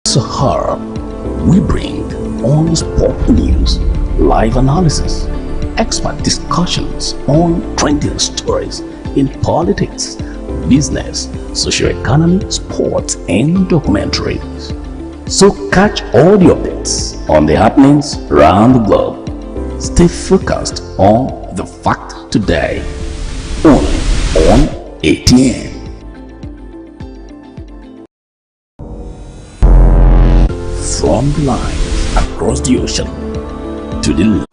Sahara, we bring on-spot news, live analysis, expert discussions on trending stories in politics, business, socio-economy, sports, and documentaries. So catch all the updates on the happenings around the globe. Stay focused on the fact today, only on ATN. From the lines across the ocean to the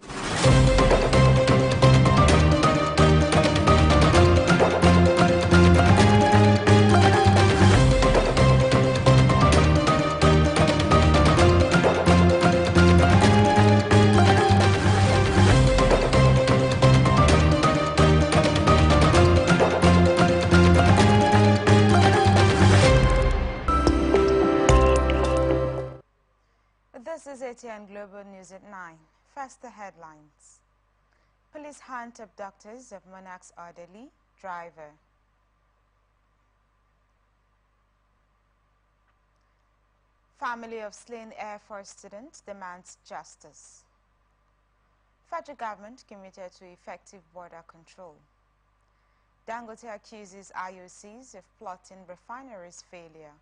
This is ATN Global News at 9. First, the headlines. Police hunt abductors of Monarch's orderly driver. Family of slain Air Force student demands justice. Federal government committed to effective border control. Dangote accuses IOCs of plotting refineries failure.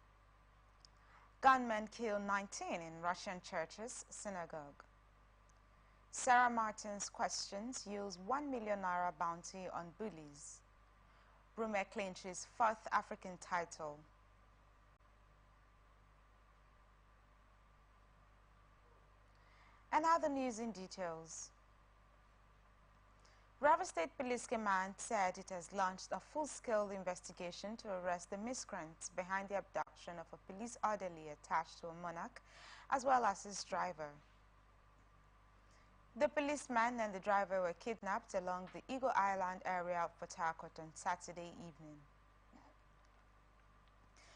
Gunmen kill 19 in Russian church's synagogue. Sarah Martin's questions yields 1 million naira bounty on bullies. Rume clinches 4th African title. And other news in details. Rivers State Police Command said it has launched a full-scale investigation to arrest the miscreants behind the abduction of a police orderly attached to a Monarch, as well as his driver. The policeman and the driver were kidnapped along the Eagle Island area of Port Harcourt on Saturday evening.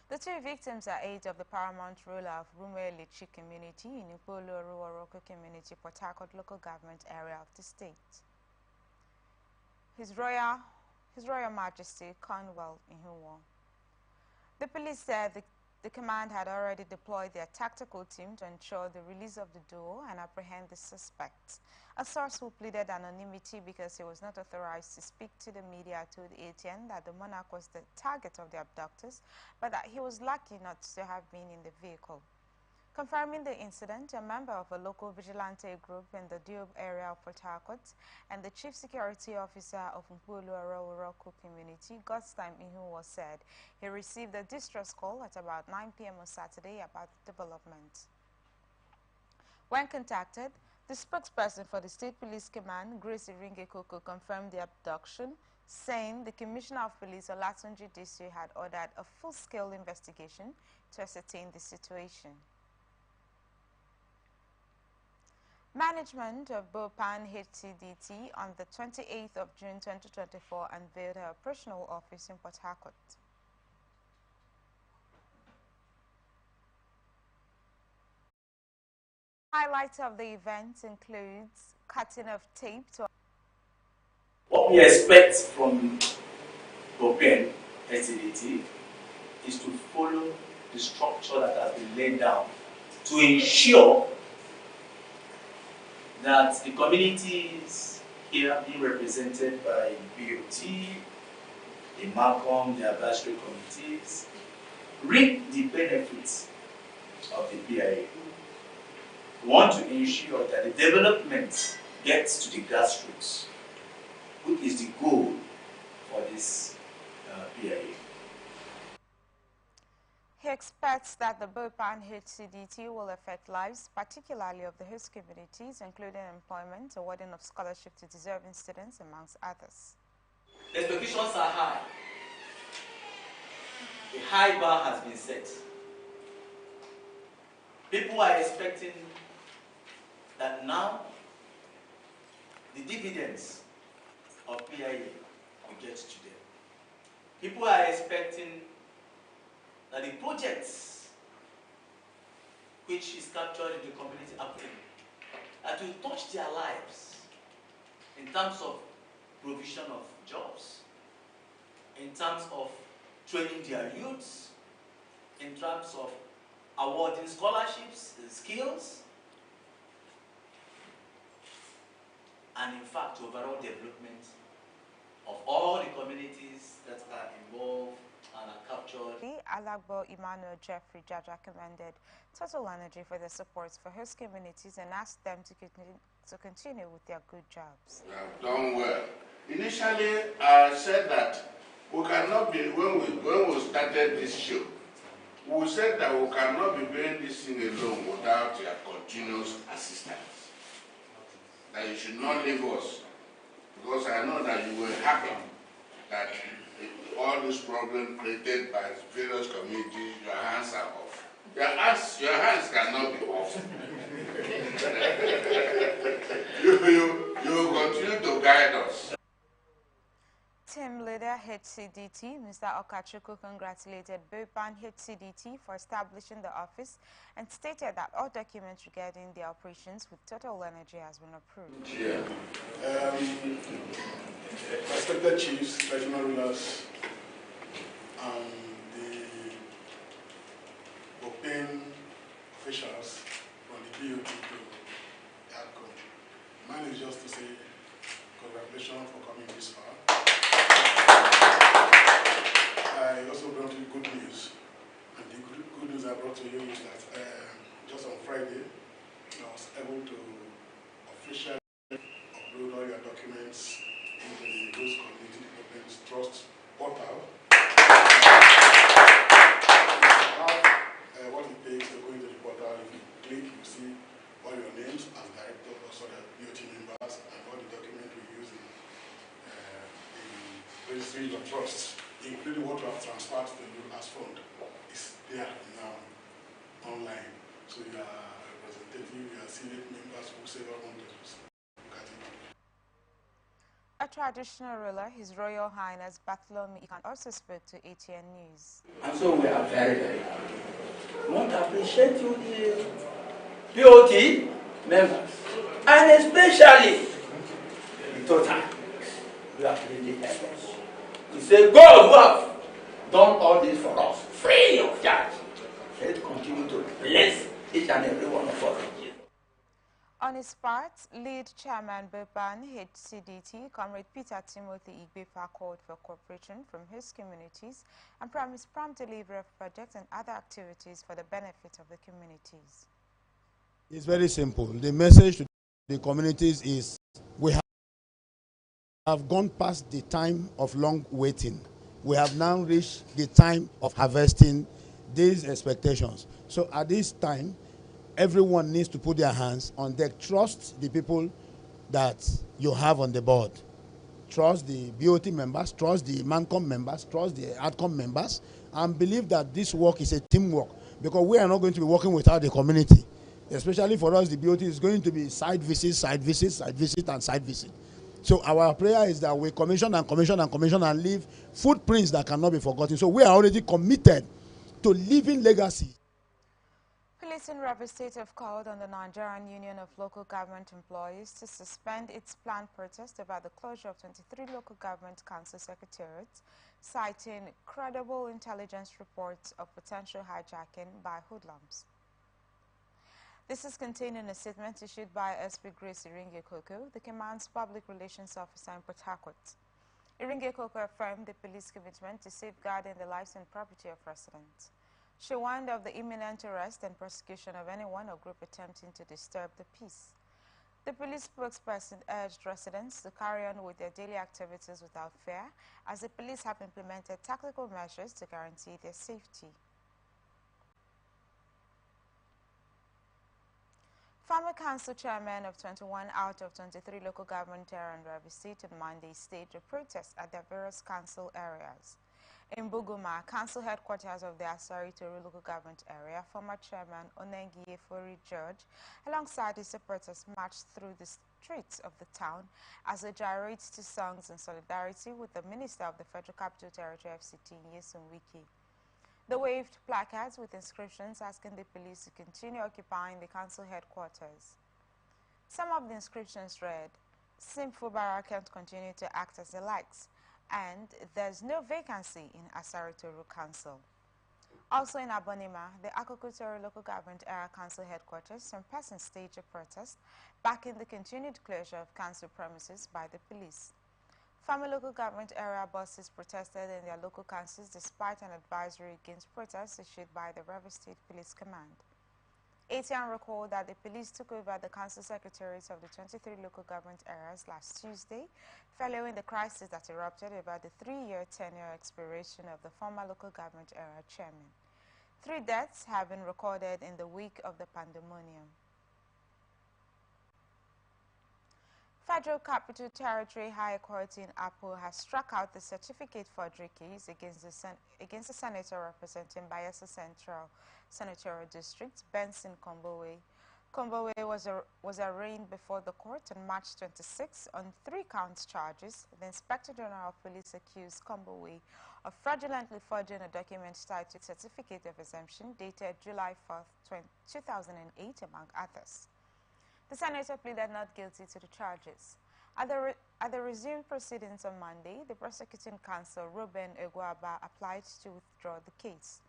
The two victims are aides of the paramount ruler of Rume Lichi community in Upolu Ruoroko community, Port Harcourt local government area of the state. His Royal Majesty Cornwall Ihuwo. The police said the command had already deployed their tactical team to ensure the release of the duo and apprehend the suspects. A source who pleaded anonymity because he was not authorized to speak to the media told ATN that the Monarch was the target of the abductors, but that he was lucky not to have been in the vehicle. Confirming the incident, a member of a local vigilante group in the Diob area of Port Harcourt and the chief security officer of Mpulu Aroroko community, Godstime Ihuwo, said he received a distress call at about 9 p.m. on Saturday about the development. When contacted, the spokesperson for the State Police Command, Grace Iringekoko, confirmed the abduction, saying the Commissioner of Police, Olatunji Disu, had ordered a full-scale investigation to ascertain the situation. Management of Bopan HCDT on the 28th of June 2024 unveiled her operational office in Port Harcourt. Highlights of the event includes cutting of tape to... What we expect from Bopan HCDT is to follow the structure that has been laid down to ensure that the communities here being represented by BOT, the MACOM, the advisory committees, reap the benefits of the PIA. We want to ensure that the development gets to the grassroots, which is the goal for this PIA. He expects that the Bopan HCDT will affect lives, particularly of the host communities, including employment, awarding of scholarship to deserving students, amongst others. Expectations are high. A high bar has been set. People are expecting that now the dividends of PIA will get to them. People are expecting that the projects which is captured in the community that will touch their lives in terms of provision of jobs, in terms of training their youths, in terms of awarding scholarships, skills, and in fact, overall development of all the communities that are involved and are captured. Alagbo Emmanuel Jeffrey Jaja commended Total Energy for their support for host communities and asked them to continue with their good jobs. We have done well. Initially, I said that we cannot be, when we started this show, we said that we cannot be doing this thing alone without your continuous assistance. That you should not leave us, because I know that you were happy that all this problem created by various communities, your hands are off. Your hands cannot be off. you will continue to guide us. Team leader HCDT, Mr. Okachuku, congratulated Bepan HCDT for establishing the office and stated that all documents regarding the operations with Total Energy has been approved. Yeah. Respected chiefs, regional rulers, and the open officials from the BOT to the outcome. Mine is just to say congratulations for coming this far. I also brought you good news, and the good news I brought to you is that just on Friday, I was able to officially upload all your documents into the Host Community Development Trust portal. What it takes to go into the portal, if you click, you see all your names as director, also the BOT members, and all the documents we use in registering your trusts, including what you have transferred to you as fund, is there now online. So you are representative, you are senior members who say all want to look at it. A traditional ruler, His Royal Highness Bartholomew Ikan, also spoke to ATN News. And so we are very, very happy. We want to appreciate you, the BOT members, and especially the Total. You have really helped us. To say, God, who have done all this for us, free of charge. Let's continue to bless each and every one of us. On his part, lead chairman Bepan HCDT, Comrade Peter Timothy Igbefa, called for cooperation from his communities and promised prompt delivery of projects and other activities for the benefit of the communities. It's very simple. The message to the communities is we have gone past the time of long waiting. We have now reached the time of harvesting these expectations. So at this time, everyone needs to put their hands on deck. Trust the people that you have on the board. Trust the BOT members, trust the MANCOM members, trust the ADCOM members, and believe that this work is a teamwork, because we are not going to be working without the community. Especially for us, the BOT is going to be side visit, side visit, side visit, and side visit. So our prayer is that we commission and commission and commission and leave footprints that cannot be forgotten. So we are already committed to leaving legacy. Police in Rivers State have called on the Nigerian Union of Local Government Employees to suspend its planned protest about the closure of 23 local government council secretariats, citing credible intelligence reports of potential hijacking by hoodlums. This is contained in a statement issued by SP Grace Iringekoko, the command's public relations officer in Port Harcourt. Iringekoko affirmed the police commitment to safeguarding the lives and property of residents. She warned of the imminent arrest and prosecution of anyone or group attempting to disturb the peace. The police spokesperson urged residents to carry on with their daily activities without fear, as the police have implemented tactical measures to guarantee their safety. Former council chairman of 21 out of 23 local government areas in Rivers State on Monday staged a protest at their various council areas. In Buguma, council headquarters of the Asari Toru local government area, former chairman Onengi Efori George, alongside his supporters, marched through the streets of the town as they gyrated to songs in solidarity with the Minister of the Federal Capital Territory FCT, Nyesom Wiki. They waved placards with inscriptions asking the police to continue occupying the council headquarters. Some of the inscriptions read, "Simple Bara can't continue to act as they likes," and "There's no vacancy in Asari Toru Council." Also in Abonima, the Akokotoro Local Government Area Council headquarters, some persons staged a protest backing the continued closure of council premises by the police. Former local government area bosses protested in their local councils despite an advisory against protests issued by the River State Police Command. ATN recalled that the police took over the council secretaries of the 23 local government areas last Tuesday, following the crisis that erupted about the 3-year tenure expiration of the former local government area chairman. 3 deaths have been recorded in the week of the pandemonium. Federal Capital Territory High Court in Apo has struck out the certificate forgery case against the senator representing Bayelsa Central Senatorial District, Benson Kombowe. Kombowe was arraigned before the court on March 26 on 3 counts charges. The Inspector General of Police accused Kombowe of fraudulently forging a document titled Certificate of Exemption dated July 4, 2008, among others. The senator pleaded not guilty to the charges. At the resumed proceedings on Monday, the prosecuting counsel, Ruben Eguaba, applied to withdraw the case.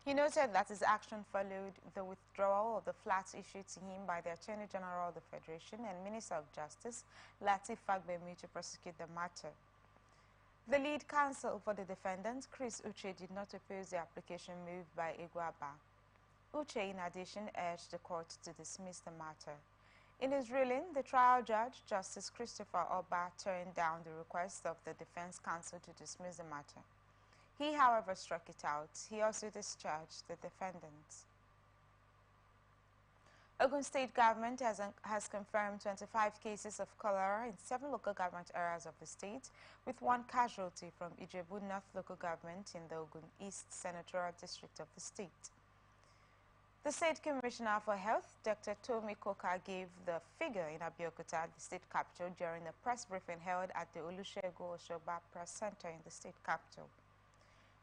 He noted that his action followed the withdrawal of the flats issued to him by the Attorney General of the Federation and Minister of Justice, Lateef Fagbemi, to prosecute the matter. The lead counsel for the defendant, Chris Uche, did not oppose the application moved by Eguaba. Uche, in addition, urged the court to dismiss the matter. In his ruling, the trial judge, Justice Christopher Oba, turned down the request of the defense counsel to dismiss the matter. He, however, struck it out. He also discharged the defendants. Ogun State government has confirmed 25 cases of cholera in 7 local government areas of the state, with 1 casualty from Ijebu North local government in the Ogun East Senatorial District of the state. The State Commissioner for Health, Dr. Tomi Koka, gave the figure in Abeokuta, the state capital, during a press briefing held at the Olusegun Oshoba Press Center in the state capital.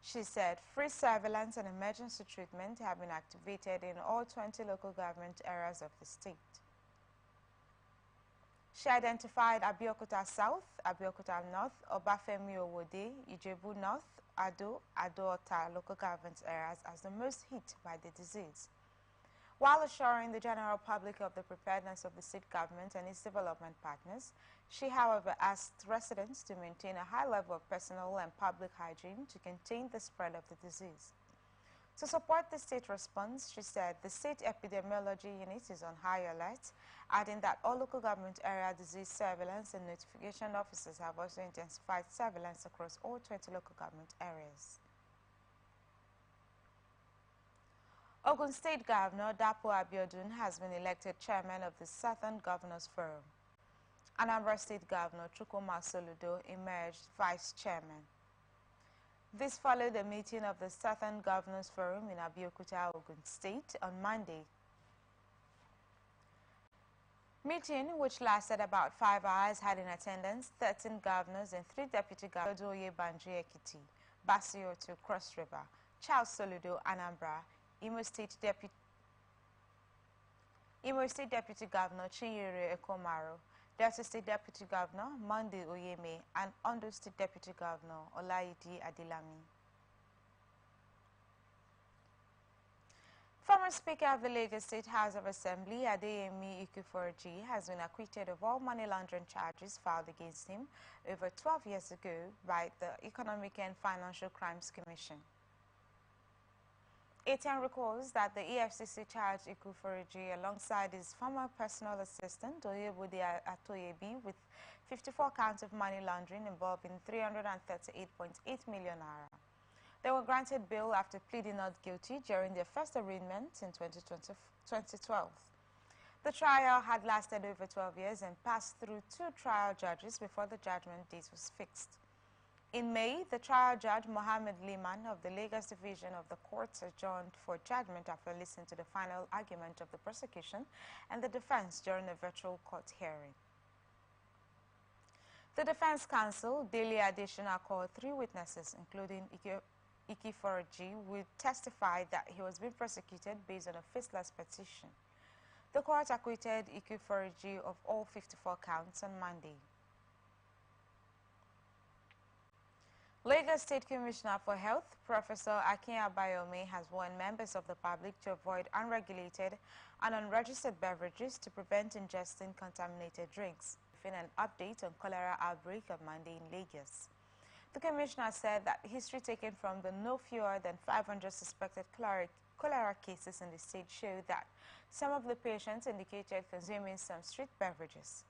She said free surveillance and emergency treatment have been activated in all 20 local government areas of the state. She identified Abeokuta South, Abeokuta North, Obafemi Owode, Ijebu North, Ado-Ota local government areas as the most hit by the disease. While assuring the general public of the preparedness of the state government and its development partners, she, however, asked residents to maintain a high level of personal and public hygiene to contain the spread of the disease. To support the state response, she said the state epidemiology unit is on high alert, adding that all local government area disease surveillance and notification officers have also intensified surveillance across all 20 local government areas. Ogun State Governor Dapo Abiodun has been elected chairman of the Southern Governors Forum. Anambra State Governor Chukwuma Soludo emerged vice chairman. This followed a meeting of the Southern Governors Forum in Abeokuta, Ogun State on Monday. Meeting, which lasted about 5 hours, had in attendance 13 governors and 3 deputy governors: Odoye Banji Ekiti, Basiotu Cross River, Charles Soludo Anambra, Imo State Deputy Governor Chinyere Ekomaro, Delta State Deputy Governor Monday Oyeme, and Ondo State Deputy Governor Olaidi Adilami. Former Speaker of the Lagos State House of Assembly, Adeyemi Ikuforji, has been acquitted of all money laundering charges filed against him over 12 years ago by the Economic and Financial Crimes Commission. ATN recalls that the EFCC charged Ikuforji alongside his former personal assistant, Oyebode Atoyebi, with 54 counts of money laundering involving 338.8 million naira. They were granted bail after pleading not guilty during their first arraignment in 2012. The trial had lasted over 12 years and passed through 2 trial judges before the judgment date was fixed. In May, the trial judge, Mohammed Liman of the Lagos Division of the courts, adjourned for judgment after listening to the final argument of the prosecution and the defense during a virtual court hearing. The defense counsel, Dele Adesina, called 3 witnesses, including Ikuforji, who testified that he was being prosecuted based on a faceless petition. The court acquitted Ikuforji of all 54 counts on Monday. Lagos State Commissioner for Health, Professor Akin Abayomi, has warned members of the public to avoid unregulated and unregistered beverages to prevent ingesting contaminated drinks. In an update on cholera outbreak on Monday in Lagos, the commissioner said that history taken from the no fewer than 500 suspected cholera cases in the state showed that some of the patients indicated consuming some street beverages.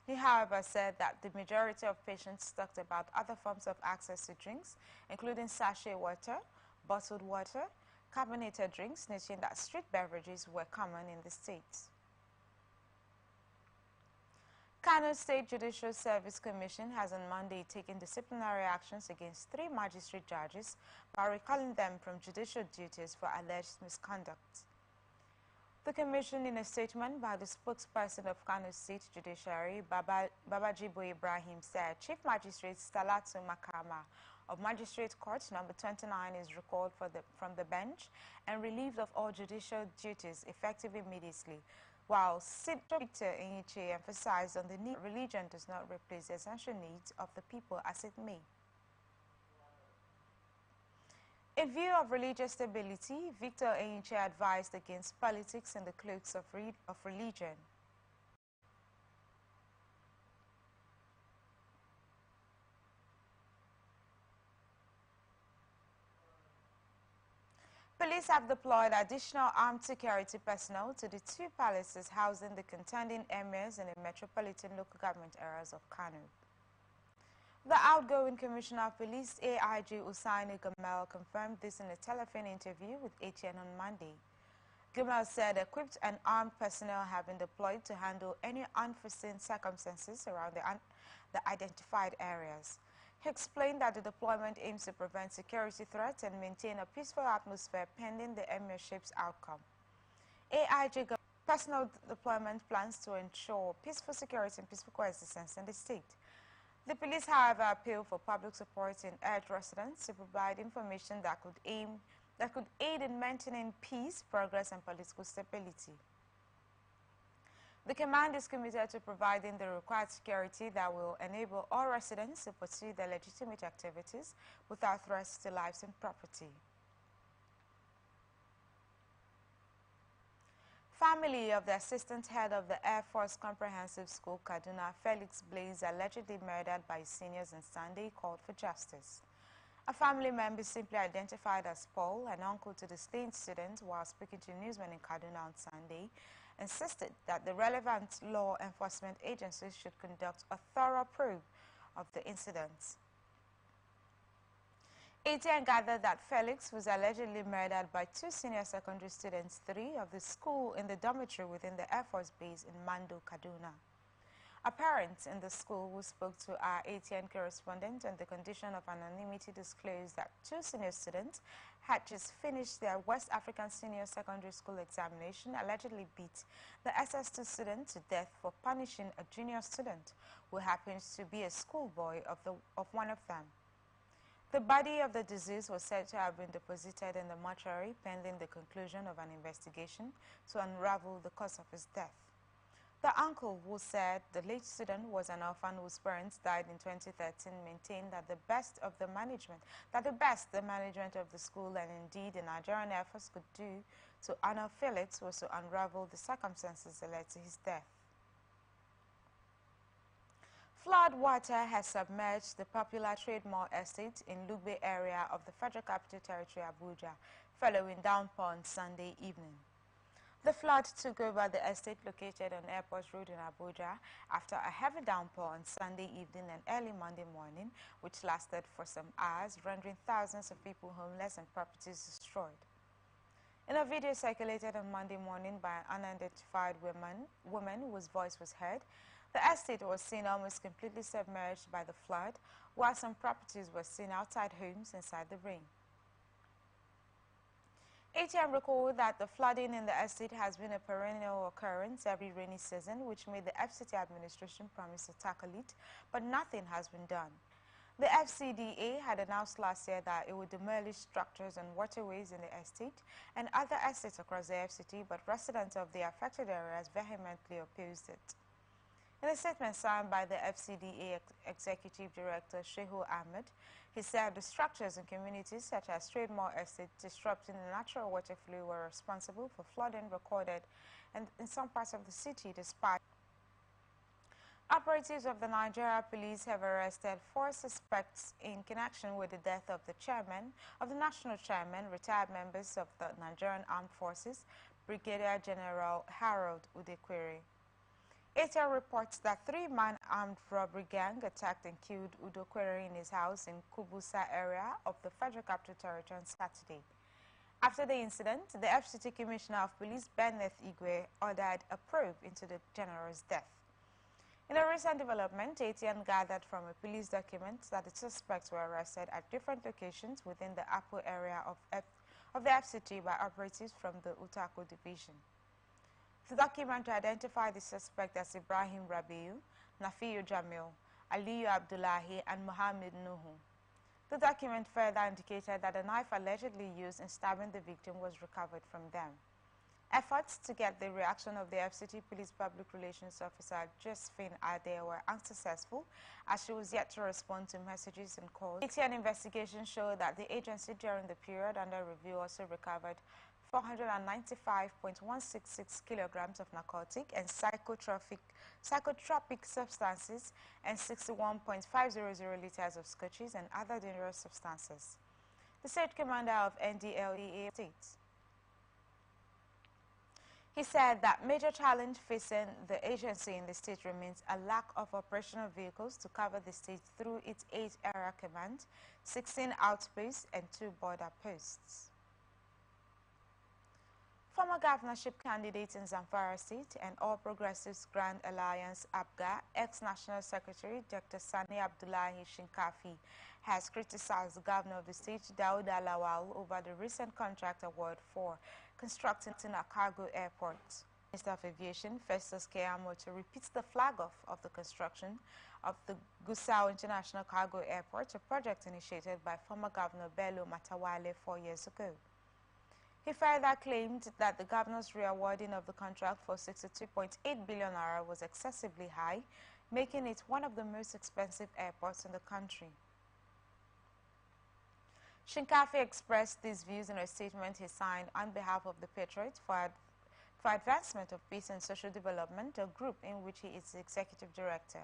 He, however, said that the majority of patients talked about other forms of access to drinks, including sachet water, bottled water, carbonated drinks, noting that street beverages were common in the state. Kano State Judicial Service Commission has on Monday taken disciplinary actions against 3 magistrate judges by recalling them from judicial duties for alleged misconduct. The commission, in a statement by the spokesperson of Kano State Judiciary, Babajibo Ibrahim, said Chief Magistrate Stalatu Makama of Magistrate Court Number 29 is recalled from the bench and relieved of all judicial duties effective immediately, while Victor Enyiche emphasized on the need religion does not replace the essential needs of the people as it may. In view of religious stability, Victor Enyiche advised against politics in the cloaks of religion. Police have deployed additional armed security personnel to the 2 palaces housing the contending emirs in the metropolitan local government areas of Kano. The outgoing Commissioner of Police, AIG Usaini Gamal, confirmed this in a telephone interview with ATN on Monday. Gamal said equipped and armed personnel have been deployed to handle any unforeseen circumstances around the identified areas. He explained that the deployment aims to prevent security threats and maintain a peaceful atmosphere pending the emirship's outcome. AIG personal deployment plans to ensure peaceful security and peaceful coexistence in the state. The police, however, appeal for public support and urge residents to provide information that could aid in maintaining peace, progress, and political stability. The command is committed to providing the required security that will enable all residents to pursue their legitimate activities without threats to lives and property. Family of the assistant head of the Air Force Comprehensive School, Kaduna, Felix Blaze, allegedly murdered by his seniors on Sunday, called for justice. A family member, simply identified as Paul, an uncle to the slain student, while speaking to newsmen in Kaduna on Sunday, insisted that the relevant law enforcement agencies should conduct a thorough probe of the incident. ATN gathered that Felix was allegedly murdered by 2 senior secondary students, 3 of the school in the dormitory within the Air Force Base in Mando, Kaduna. A parent in the school who spoke to our ATN correspondent on the condition of anonymity disclosed that 2 senior students had just finished their West African Senior Secondary School examination, allegedly beat the SS2 student to death for punishing a junior student who happens to be a schoolboy of one of them. The body of the deceased was said to have been deposited in the mortuary pending the conclusion of an investigation to unravel the cause of his death. The uncle, who said the late student was an orphan whose parents died in 2013, maintained that the best the management of the school and indeed the Nigerian Air Force could do to honor Felix was to unravel the circumstances that led to his death. Flood water has submerged the popular Trade Mall estate in Lugbe area of the Federal Capital Territory, Abuja, following downpour on Sunday evening. The flood took over the estate located on Airport Road in Abuja after a heavy downpour on Sunday evening and early Monday morning, which lasted for some hours, rendering thousands of people homeless and properties destroyed. In a video circulated on Monday morning by an unidentified woman whose voice was heard, the estate was seen almost completely submerged by the flood, while some properties were seen outside homes inside the rain. ATM recalled that the flooding in the estate has been a perennial occurrence every rainy season, which made the FCT administration promise to tackle it, but nothing has been done. The FCDA had announced last year that it would demolish structures and waterways in the estate and other estates across the FCT, but residents of the affected areas vehemently opposed it. In a statement signed by the FCDA Executive Director Shehu Ahmed, he said the structures in communities such as Trademore Estate disrupting the natural water flow were responsible for flooding recorded in some parts of the city despite. Operatives of the Nigeria Police have arrested 4 suspects in connection with the death of the National Chairman, retired members of the Nigerian Armed Forces, Brigadier General Harold Udekwere. ATL reports that 3-man armed robbery gang attacked and killed Udekwere in his house in Kubusa area of the Federal Capital Territory on Saturday. After the incident, the FCT Commissioner of Police, Benneth Igwe, ordered a probe into the general's death. In a recent development, ATN gathered from a police document that the suspects were arrested at different locations within the Apo area of the FCT by operatives from the Utako division. The document identified the suspect as Ibrahim Rabiu, Nafiu Jamil, Aliyu Abdullahi, and Mohammed Nuhu. The document further indicated that a knife allegedly used in stabbing the victim was recovered from them. Efforts to get the reaction of the FCT Police Public Relations Officer, Josephine Ade, were unsuccessful as she was yet to respond to messages and calls. ATN investigation showed that the agency during the period under review also recovered 495.166 kilograms of narcotic and psychotropic substances and 61.500 liters of scotches and other dangerous substances. The State Commander of NDLEA states. He said that major challenge facing the agency in the state remains a lack of operational vehicles to cover the state through its 8 area command, 16 outposts, and 2 border posts. Former governorship candidate in Zamfara State and All Progressives Grand Alliance ABGA, ex-National Secretary Dr. Sani Abdullahi Shinkafi, has criticized the governor of the state, Daud Alawal, over the recent contract award for constructing a cargo airport. Minister of Aviation, Festus Keyamo, to repeat the flag-off of the construction of the Gusau International Cargo Airport, a project initiated by former Governor Bello Matawale 4 years ago. He further claimed that the governor's re-awarding of the contract for 62.8 billion naira was excessively high, making it one of the most expensive airports in the country. Shinkafi expressed these views in a statement he signed on behalf of the Patriots for Advancement of Peace and Social Development, a group in which he is the executive director.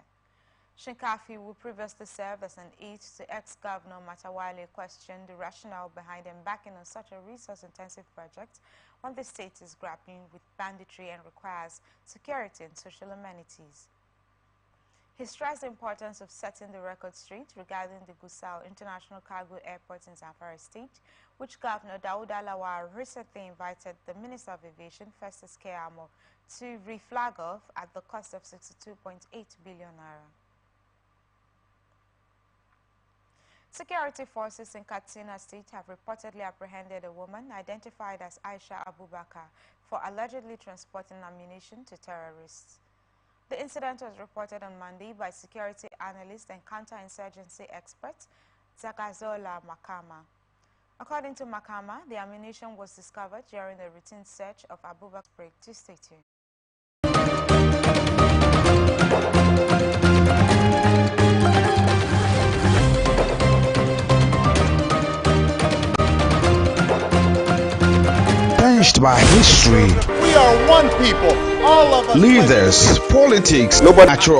Shinkafi, who previously served as an aide to ex-governor Matawale, questioned the rationale behind embarking on such a resource-intensive project when the state is grappling with banditry and requires security and social amenities. He stressed the importance of setting the record straight regarding the Gusau International Cargo Airport in Zamfara State, which Governor Daud Alawal recently invited the Minister of Aviation, Festus Keyamo, to re-flag off at the cost of 62.8 billion naira. Security forces in Katsina State have reportedly apprehended a woman identified as Aisha Abubakar for allegedly transporting ammunition to terrorists. The incident was reported on Monday by security analyst and counterinsurgency expert Zagazola Makama. According to Makama, the ammunition was discovered during the routine search of Abubakar's break to stay tuned. By history, we are one people, all of us. Leaders, politics, nobody natural.